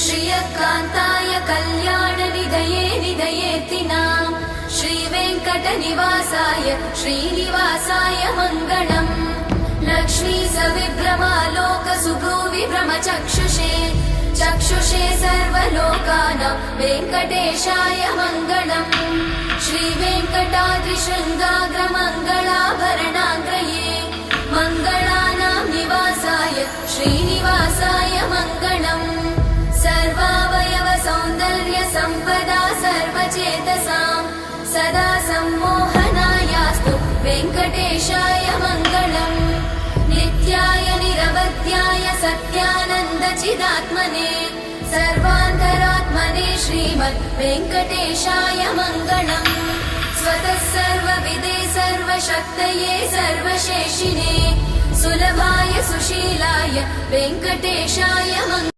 श्रियकान्ताय कल्याणनिधये निधयेतिनाम् श्रीवेङ्कटनिवासाय श्रीनिवासाय मङ्गलम् लक्ष्मी सविभ्रमालोकसुभ्रूविभ्रमचक्षुषे चक्षुषे सर्वलोकानां वेङ्कटेशाय मङ्गलम् श्रीवेङ्कटाद्रिशृङ्गाग्रमङ्गलाभरणाग्रये मङ्गलानां निवासाय श्रीनिवासाय मङ्गलम् सर्वावयव सौन्दर्य सम्पदा सर्वचेतसां सदा सम्मोहनायास्तु वेङ्कटेशाय मङ्गलम् नित्याय निरवध्याय सत्यानन्दचिदात्मने सर्वान्तरात्मने श्रीमद् वेङ्कटेशाय मङ्गलम् स्वतः सर्वविदे सर्वशक्तये सर्वशेषिणे सुलभाय सुशीलाय वेङ्कटेशाय मङ्गलम्।